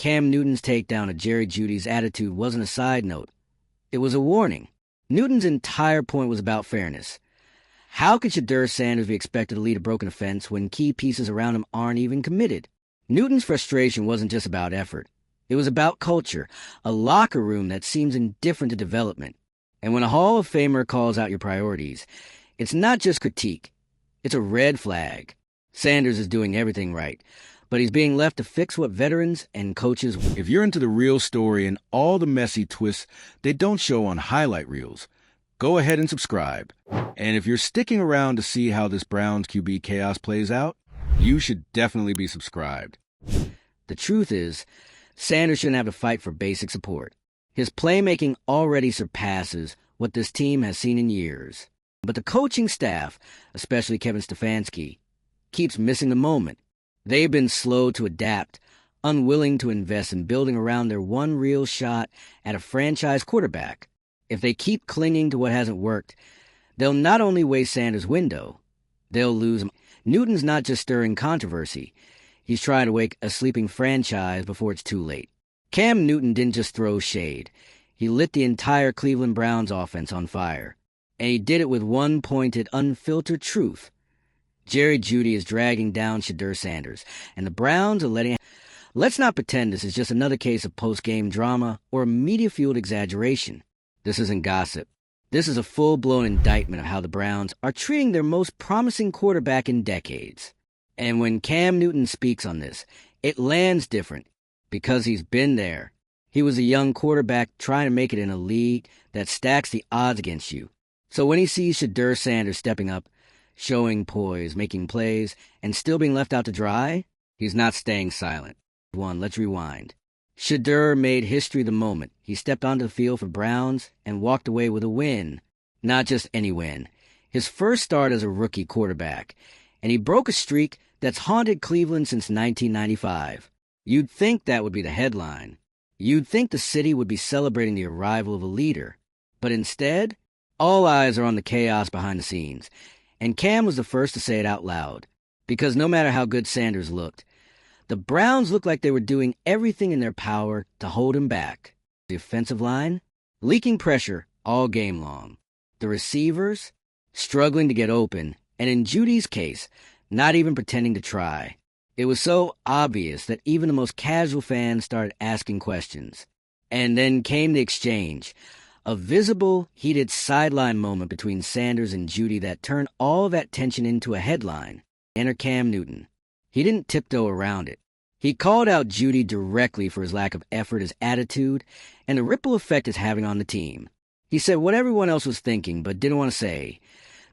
Cam Newton's takedown of Jeudy's attitude wasn't a side note. It was a warning. Newton's entire point was about fairness. How could Shedeur Sanders be expected to lead a broken offense when key pieces around him aren't even committed? Newton's frustration wasn't just about effort. It was about culture, a locker room that seems indifferent to development. And when a Hall of Famer calls out your priorities, it's not just critique. It's a red flag. Sanders is doing everything right, but he's being left to fix what veterans and coaches... If you're into the real story and all the messy twists they don't show on highlight reels, go ahead and subscribe. And if you're sticking around to see how this Browns QB chaos plays out, you should definitely be subscribed. The truth is, Sanders shouldn't have to fight for basic support. His playmaking already surpasses what this team has seen in years. But the coaching staff, especially Kevin Stefanski, keeps missing the moment. They've been slow to adapt, unwilling to invest in building around their one real shot at a franchise quarterback. If they keep clinging to what hasn't worked, they'll not only waste Sanders' window, they'll lose him. Newton's not just stirring controversy. He's trying to wake a sleeping franchise before it's too late. Cam Newton didn't just throw shade. He lit the entire Cleveland Browns offense on fire. And he did it with one pointed, unfiltered truth. Jeudy is dragging down Shedeur Sanders, and the Browns are letting... Let's not pretend this is just another case of post-game drama or a media-fueled exaggeration. This isn't gossip. This is a full-blown indictment of how the Browns are treating their most promising quarterback in decades. And when Cam Newton speaks on this, it lands different because he's been there. He was a young quarterback trying to make it in a league that stacks the odds against you. So when he sees Shedeur Sanders stepping up, showing poise, making plays, and still being left out to dry, he's not staying silent. Let's rewind. Shedeur made history the moment he stepped onto the field for Browns and walked away with a win. Not just any win. His first start as a rookie quarterback. And he broke a streak that's haunted Cleveland since 1995. You'd think that would be the headline. You'd think the city would be celebrating the arrival of a leader. But instead, all eyes are on the chaos behind the scenes. And Cam was the first to say it out loud. Because no matter how good Sanders looked, the Browns looked like they were doing everything in their power to hold him back. The offensive line, leaking pressure all game long. The receivers, struggling to get open, and in Jeudy's case, not even pretending to try. It was so obvious that even the most casual fans started asking questions. And then came the exchange, a visible, heated sideline moment between Sanders and Jeudy that turned all that tension into a headline. Enter Cam Newton. He didn't tiptoe around it. He called out Jeudy directly for his lack of effort, his attitude, and the ripple effect it's having on the team. He said what everyone else was thinking but didn't want to say,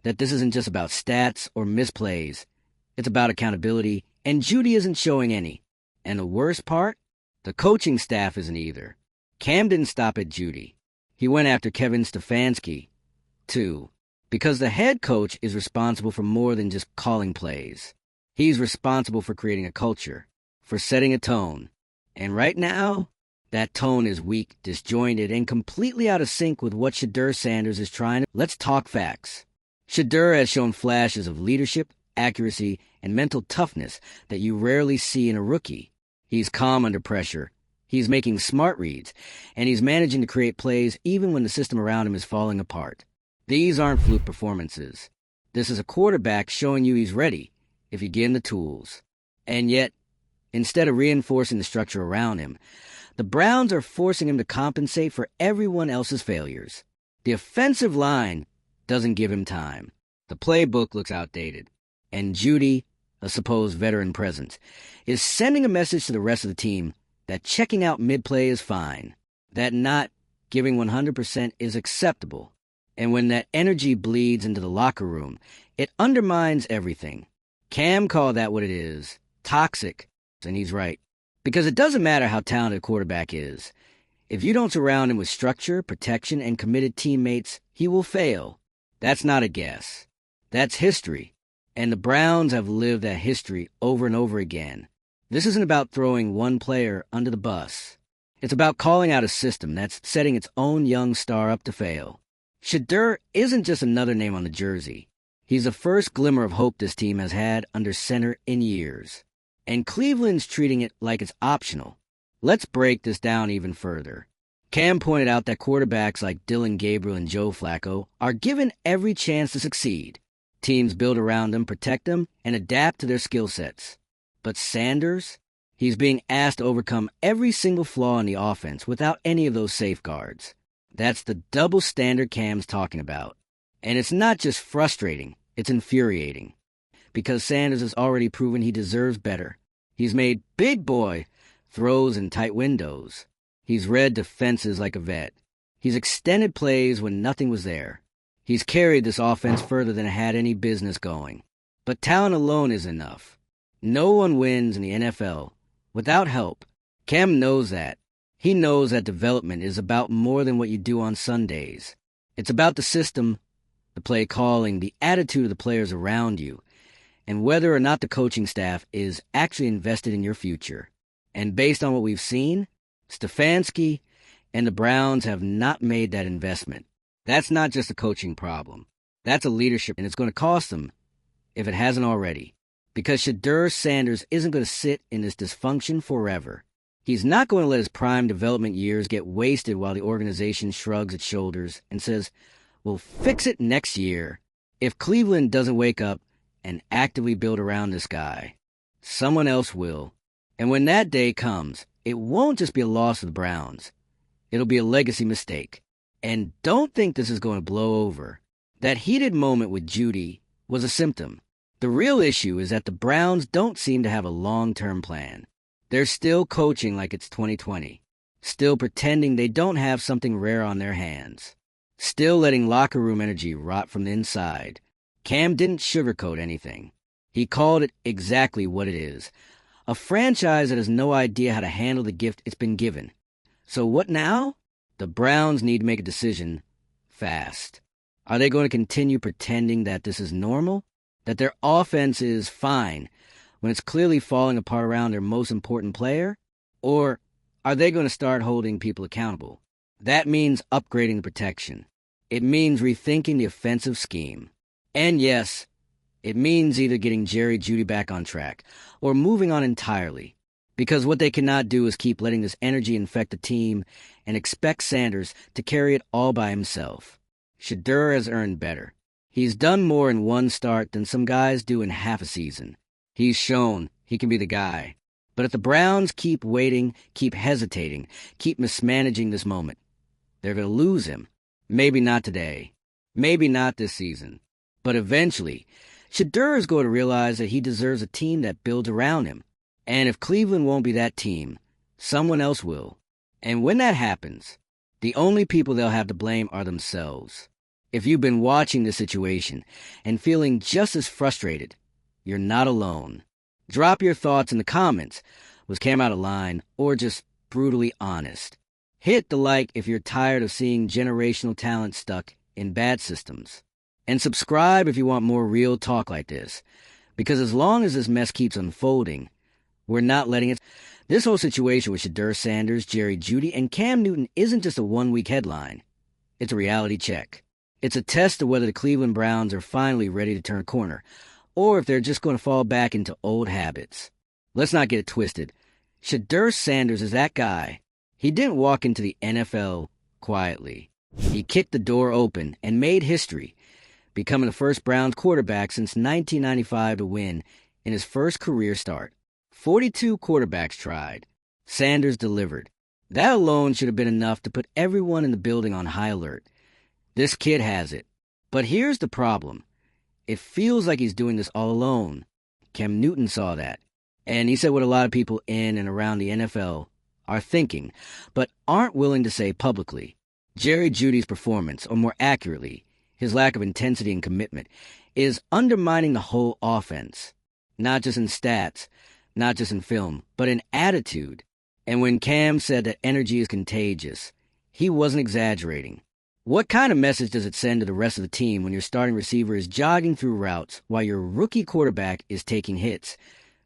that this isn't just about stats or misplays. It's about accountability, and Jeudy isn't showing any. And the worst part? The coaching staff isn't either. Cam didn't stop at Jeudy. He went after Kevin Stefanski, too, because the head coach is responsible for more than just calling plays. He's responsible for creating a culture, for setting a tone. And right now, that tone is weak, disjointed, and completely out of sync with what Shedeur Sanders is trying to... Let's talk facts. Shedeur has shown flashes of leadership, accuracy, and mental toughness that you rarely see in a rookie. He's calm under pressure. He's making smart reads, and he's managing to create plays even when the system around him is falling apart. These aren't fluke performances. This is a quarterback showing you he's ready, if you give him the tools. And yet, instead of reinforcing the structure around him, the Browns are forcing him to compensate for everyone else's failures. The offensive line doesn't give him time. The playbook looks outdated. And Jeudy, a supposed veteran presence, is sending a message to the rest of the team that checking out mid-play is fine, that not giving 100% is acceptable. And when that energy bleeds into the locker room, it undermines everything. Cam called that what it is, toxic, and he's right. Because it doesn't matter how talented a quarterback is. If you don't surround him with structure, protection, and committed teammates, he will fail. That's not a guess. That's history. And the Browns have lived that history over and over again. This isn't about throwing one player under the bus. It's about calling out a system that's setting its own young star up to fail. Shedeur isn't just another name on the jersey. He's the first glimmer of hope this team has had under center in years. And Cleveland's treating it like it's optional. Let's break this down even further. Cam pointed out that quarterbacks like Dylan Gabriel and Joe Flacco are given every chance to succeed. Teams build around them, protect them, and adapt to their skill sets. But Sanders? He's being asked to overcome every single flaw in the offense without any of those safeguards. That's the double standard Cam's talking about. And it's not just frustrating, it's infuriating. Because Sanders has already proven he deserves better. He's made big boy throws in tight windows. He's read defenses like a vet. He's extended plays when nothing was there. He's carried this offense further than it had any business going. But talent alone isn't enough. No one wins in the NFL without help. Cam knows that. He knows that development is about more than what you do on Sundays. It's about the system, the play calling, the attitude of the players around you, and whether or not the coaching staff is actually invested in your future. And based on what we've seen, Stefanski and the Browns have not made that investment. That's not just a coaching problem. That's a leadership, and it's going to cost them, if it hasn't already. Because Shedeur Sanders isn't going to sit in this dysfunction forever. He's not going to let his prime development years get wasted while the organization shrugs its shoulders and says, we'll fix it next year. If Cleveland doesn't wake up and actively build around this guy, someone else will. And when that day comes, it won't just be a loss to the Browns. It'll be a legacy mistake. And don't think this is going to blow over. That heated moment with Jeudy was a symptom. The real issue is that the Browns don't seem to have a long-term plan. They're still coaching like it's 2020. Still pretending they don't have something rare on their hands. Still letting locker room energy rot from the inside. Cam didn't sugarcoat anything. He called it exactly what it is. A franchise that has no idea how to handle the gift it's been given. So what now? The Browns need to make a decision fast. Are they going to continue pretending that this is normal? That their offense is fine when it's clearly falling apart around their most important player? Or are they going to start holding people accountable? That means upgrading the protection. It means rethinking the offensive scheme. And yes, it means either getting Jeudy back on track or moving on entirely. Because what they cannot do is keep letting this energy infect the team and expect Sanders to carry it all by himself. Shedeur has earned better. He's done more in one start than some guys do in half a season. He's shown he can be the guy. But if the Browns keep waiting, keep hesitating, keep mismanaging this moment, they're going to lose him. Maybe not today. Maybe not this season. But eventually, Shedeur is going to realize that he deserves a team that builds around him. And if Cleveland won't be that team, someone else will. And when that happens, the only people they'll have to blame are themselves. If you've been watching this situation and feeling just as frustrated, you're not alone. Drop your thoughts in the comments. Was Cam out of line or just brutally honest? Hit the like if you're tired of seeing generational talent stuck in bad systems. And subscribe if you want more real talk like this. Because as long as this mess keeps unfolding, we're not letting it. This whole situation with Shedeur Sanders, Jeudy, and Cam Newton isn't just a one-week headline. It's a reality check. It's a test of whether the Cleveland Browns are finally ready to turn a corner, or if they're just going to fall back into old habits. Let's not get it twisted. Shedeur Sanders is that guy. He didn't walk into the NFL quietly. He kicked the door open and made history, becoming the first Browns quarterback since 1995 to win in his first career start. 42 quarterbacks tried. Sanders delivered. That alone should have been enough to put everyone in the building on high alert. This kid has it. But here's the problem. It feels like he's doing this all alone. Cam Newton saw that. And he said what a lot of people in and around the NFL are thinking, but aren't willing to say publicly. Jeudy's performance, or more accurately, his lack of intensity and commitment, is undermining the whole offense. Not just in stats, not just in film, but in attitude. And when Cam said that energy is contagious, he wasn't exaggerating. What kind of message does it send to the rest of the team when your starting receiver is jogging through routes while your rookie quarterback is taking hits,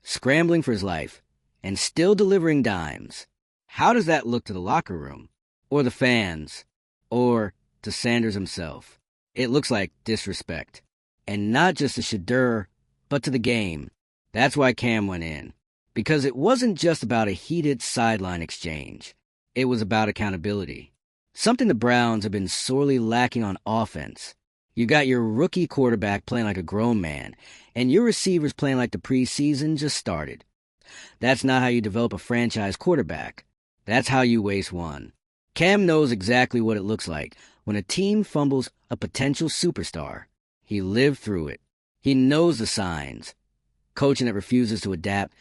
scrambling for his life, and still delivering dimes? How does that look to the locker room, or the fans, or to Sanders himself? It looks like disrespect. And not just to Shedeur, but to the game. That's why Cam went in. Because it wasn't just about a heated sideline exchange. It was about accountability. Something the Browns have been sorely lacking on offense. You got your rookie quarterback playing like a grown man, and your receivers playing like the preseason just started. That's not how you develop a franchise quarterback. That's how you waste one. Cam knows exactly what it looks like when a team fumbles a potential superstar. He lived through it. He knows the signs. Coaching that refuses to adapt,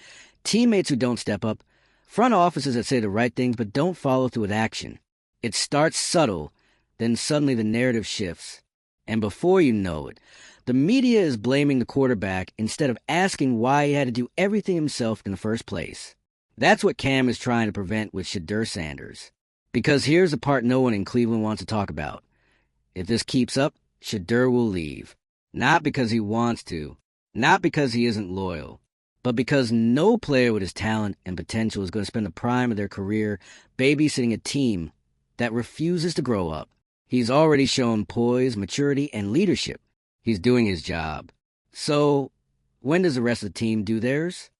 teammates who don't step up, front offices that say the right things but don't follow through with action. It starts subtle, then suddenly the narrative shifts. And before you know it, the media is blaming the quarterback instead of asking why he had to do everything himself in the first place. That's what Cam is trying to prevent with Shedeur Sanders. Because here's the part no one in Cleveland wants to talk about. If this keeps up, Shedeur will leave. Not because he wants to, not because he isn't loyal, but because no player with his talent and potential is going to spend the prime of their career babysitting a team that refuses to grow up. He's already shown poise, maturity, and leadership. He's doing his job. So, when does the rest of the team do theirs?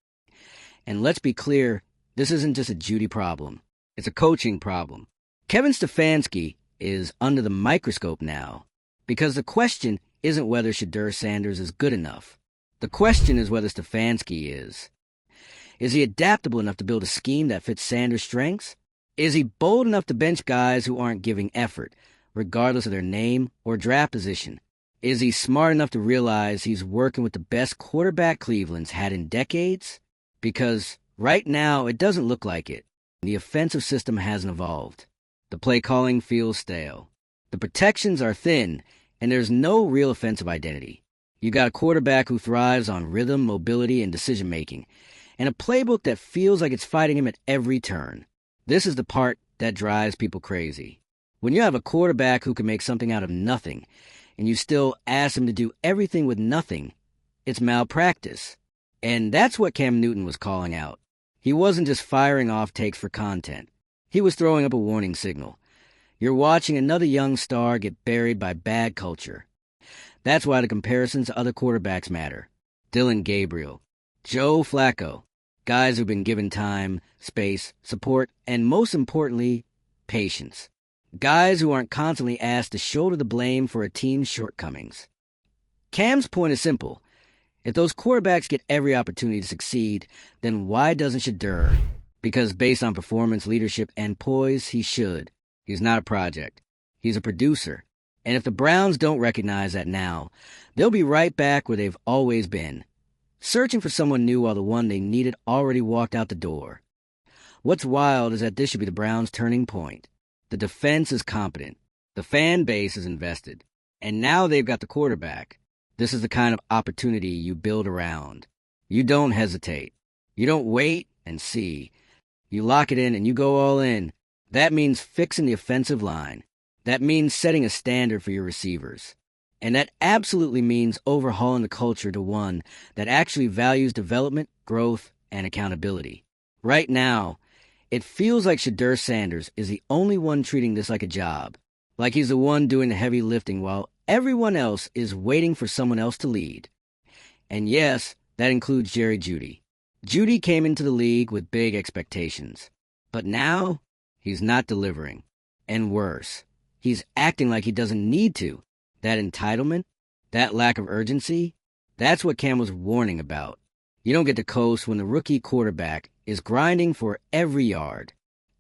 And let's be clear, this isn't just a Jeudy problem. It's a coaching problem. Kevin Stefanski is under the microscope now, because the question isn't whether Shedeur Sanders is good enough. The question is whether Stefanski is. Is he adaptable enough to build a scheme that fits Sanders' strengths? Is he bold enough to bench guys who aren't giving effort, regardless of their name or draft position? Is he smart enough to realize he's working with the best quarterback Cleveland's had in decades? Because right now, it doesn't look like it. The offensive system hasn't evolved. The play calling feels stale. The protections are thin, and there's no real offensive identity. You got a quarterback who thrives on rhythm, mobility, and decision-making, and a playbook that feels like it's fighting him at every turn. This is the part that drives people crazy. When you have a quarterback who can make something out of nothing, and you still ask him to do everything with nothing, it's malpractice. And that's what Cam Newton was calling out. He wasn't just firing off takes for content. He was throwing up a warning signal. You're watching another young star get buried by bad culture. That's why the comparisons to other quarterbacks matter. Dylan Gabriel, Joe Flacco, guys who've been given time, space, support, and most importantly, patience. Guys who aren't constantly asked to shoulder the blame for a team's shortcomings. Cam's point is simple. If those quarterbacks get every opportunity to succeed, then why doesn't Shedeur? Because based on performance, leadership, and poise, he should. He's not a project. He's a producer. And if the Browns don't recognize that now, they'll be right back where they've always been, searching for someone new while the one they needed already walked out the door. What's wild is that this should be the Browns' turning point. The defense is competent. The fan base is invested. And now they've got the quarterback. This is the kind of opportunity you build around. You don't hesitate. You don't wait and see. You lock it in and you go all in. That means fixing the offensive line. That means setting a standard for your receivers. And that absolutely means overhauling the culture to one that actually values development, growth, and accountability. Right now, it feels like Shedeur Sanders is the only one treating this like a job, like he's the one doing the heavy lifting while everyone else is waiting for someone else to lead. And yes, that includes Jeudy. Jeudy came into the league with big expectations. But now, he's not delivering. And worse, he's acting like he doesn't need to. That entitlement, that lack of urgency, that's what Cam was warning about. You don't get to coast when the rookie quarterback is grinding for every yard.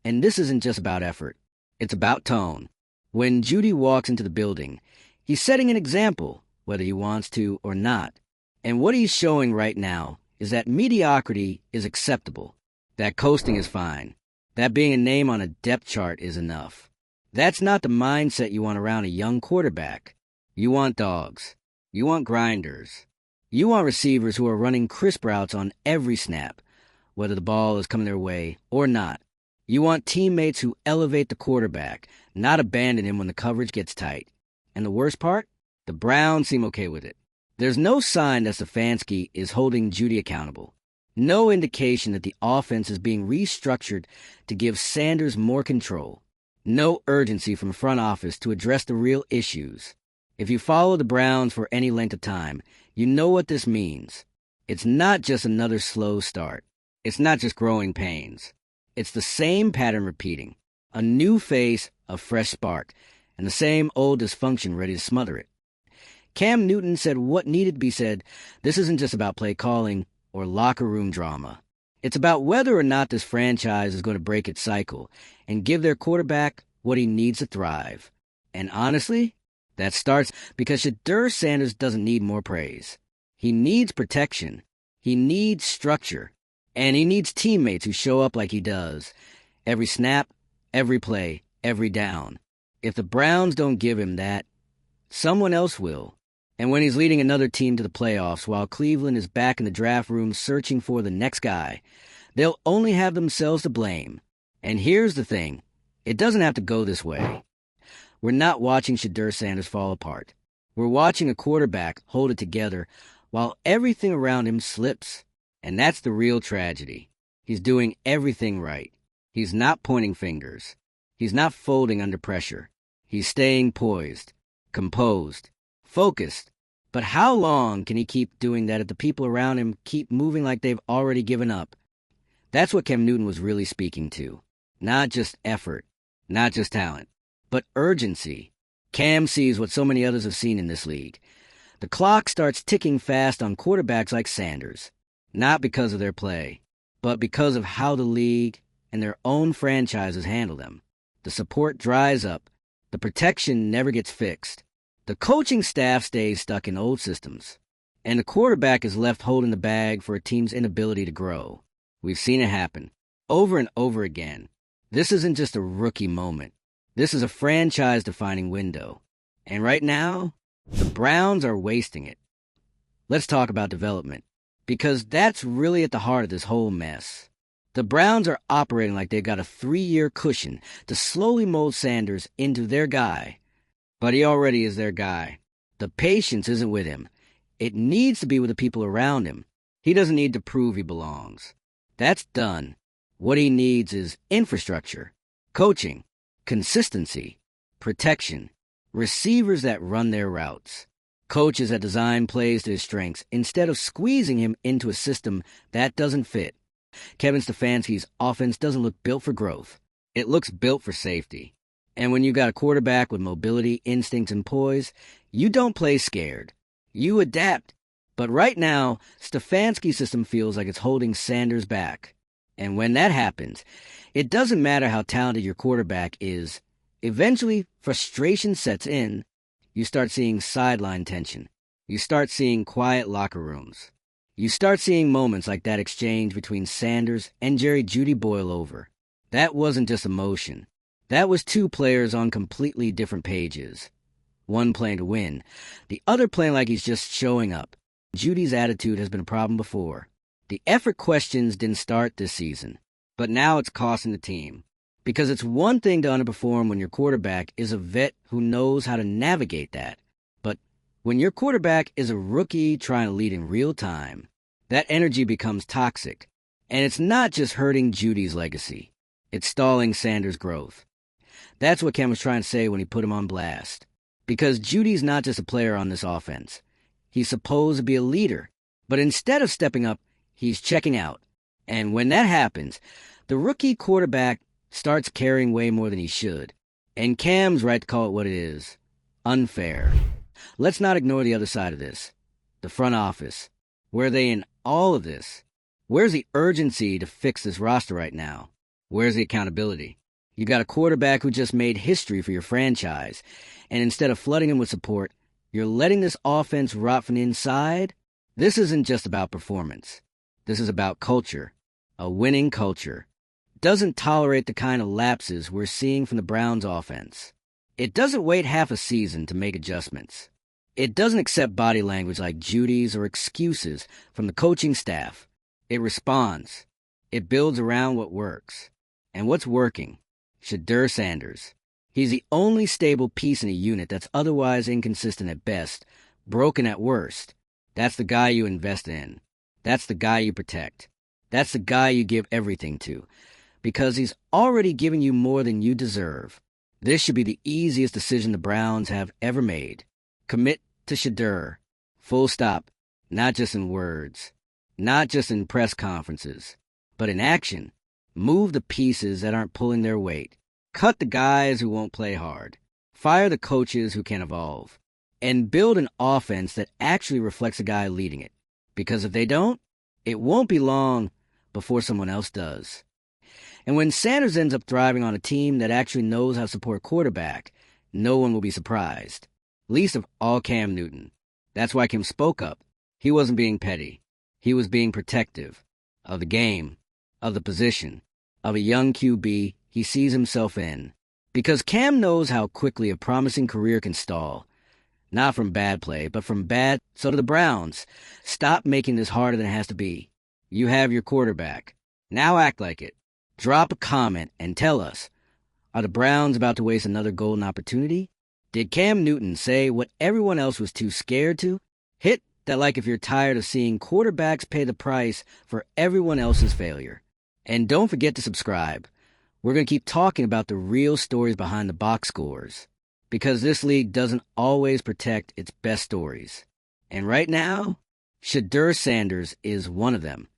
And this isn't just about effort. It's about tone. When Jeudy walks into the building, he's setting an example, whether he wants to or not. And what he's showing right now is that mediocrity is acceptable, that coasting is fine, that being a name on a depth chart is enough. That's not the mindset you want around a young quarterback. You want dogs. You want grinders. You want receivers who are running crisp routes on every snap, whether the ball is coming their way or not. You want teammates who elevate the quarterback, not abandon him when the coverage gets tight. And the worst part? The Browns seem okay with it. There's no sign that Stefanski is holding Jeudy accountable. No indication that the offense is being restructured to give Sanders more control. No urgency from the front office to address the real issues. If you follow the Browns for any length of time, you know what this means. It's not just another slow start. It's not just growing pains. It's the same pattern repeating. A new face, a fresh spark, and the same old dysfunction ready to smother it. Cam Newton said what needed to be said. This isn't just about play calling or locker room drama. It's about whether or not this franchise is going to break its cycle and give their quarterback what he needs to thrive. And honestly, that starts because Shedeur Sanders doesn't need more praise. He needs protection. He needs structure. And he needs teammates who show up like he does. Every snap, every play, every down. If the Browns don't give him that, someone else will. And when he's leading another team to the playoffs while Cleveland is back in the draft room searching for the next guy, they'll only have themselves to blame. And here's the thing. It doesn't have to go this way. We're not watching Shedeur Sanders fall apart. We're watching a quarterback hold it together while everything around him slips. And that's the real tragedy. He's doing everything right. He's not pointing fingers. He's not folding under pressure. He's staying poised, composed, focused. But how long can he keep doing that if the people around him keep moving like they've already given up? That's what Cam Newton was really speaking to. Not just effort, not just talent, but urgency. Cam sees what so many others have seen in this league. The clock starts ticking fast on quarterbacks like Sanders, not because of their play, but because of how the league and their own franchises handle them. The support dries up. The protection never gets fixed. The coaching staff stays stuck in old systems, and the quarterback is left holding the bag for a team's inability to grow. We've seen it happen over and over again. This isn't just a rookie moment. This is a franchise-defining window. And right now, the Browns are wasting it. Let's talk about development, because that's really at the heart of this whole mess. The Browns are operating like they've got a 3-year cushion to slowly mold Sanders into their guy. But he already is their guy. The patience isn't with him. It needs to be with the people around him. He doesn't need to prove he belongs. That's done. What he needs is infrastructure, coaching, consistency, protection, receivers that run their routes, coaches that design plays to his strengths instead of squeezing him into a system that doesn't fit. Kevin Stefanski's offense doesn't look built for growth. It looks built for safety. And when you've got a quarterback with mobility, instincts, and poise, you don't play scared. You adapt. But right now, Stefanski's system feels like it's holding Sanders back. And when that happens, it doesn't matter how talented your quarterback is. Eventually, frustration sets in. You start seeing sideline tension. You start seeing quiet locker rooms. You start seeing moments like that exchange between Sanders and Jeudy boil over. That wasn't just emotion. That was two players on completely different pages. One playing to win, the other playing like he's just showing up. Jeudy's attitude has been a problem before. The effort questions didn't start this season, but now it's costing the team. Because it's one thing to underperform when your quarterback is a vet who knows how to navigate that. But when your quarterback is a rookie trying to lead in real time, that energy becomes toxic. And it's not just hurting Jeudy's legacy. It's stalling Sanders' growth. That's what Cam was trying to say when he put him on blast. Because Jeudy's not just a player on this offense. He's supposed to be a leader. But instead of stepping up, he's checking out. And when that happens, the rookie quarterback starts carrying way more than he should. And Cam's right to call it what it is. Unfair. Let's not ignore the other side of this. The front office. Where are they in all of this? Where's the urgency to fix this roster right now? Where's the accountability? You got a quarterback who just made history for your franchise, and instead of flooding him with support, you're letting this offense rot from the inside? This isn't just about performance. This is about culture. A winning culture. Doesn't tolerate the kind of lapses we're seeing from the Browns' offense. It doesn't wait half a season to make adjustments. It doesn't accept body language like Jeudy's or excuses from the coaching staff. It responds. It builds around what works. And what's working? Shedeur Sanders. He's the only stable piece in a unit that's otherwise inconsistent at best, broken at worst. That's the guy you invest in. That's the guy you protect. That's the guy you give everything to. Because he's already given you more than you deserve. This should be the easiest decision the Browns have ever made. Commit to Shedeur. Full stop. Not just in words. Not just in press conferences. But in action, move the pieces that aren't pulling their weight. Cut the guys who won't play hard. Fire the coaches who can't evolve. And build an offense that actually reflects a guy leading it. Because if they don't, it won't be long before someone else does. And when Sanders ends up thriving on a team that actually knows how to support a quarterback, no one will be surprised. Least of all Cam Newton. That's why Kim spoke up. He wasn't being petty. He was being protective of the game, of the position, of a young QB he sees himself in. Because Cam knows how quickly a promising career can stall. Not from bad play, but from bad. So to the Browns, stop making this harder than it has to be. You have your quarterback. Now act like it. Drop a comment and tell us, are the Browns about to waste another golden opportunity? Did Cam Newton say what everyone else was too scared to? Hit that like if you're tired of seeing quarterbacks pay the price for everyone else's failure. And don't forget to subscribe. We're going to keep talking about the real stories behind the box scores. Because this league doesn't always protect its best stories. And right now, Shedeur Sanders is one of them.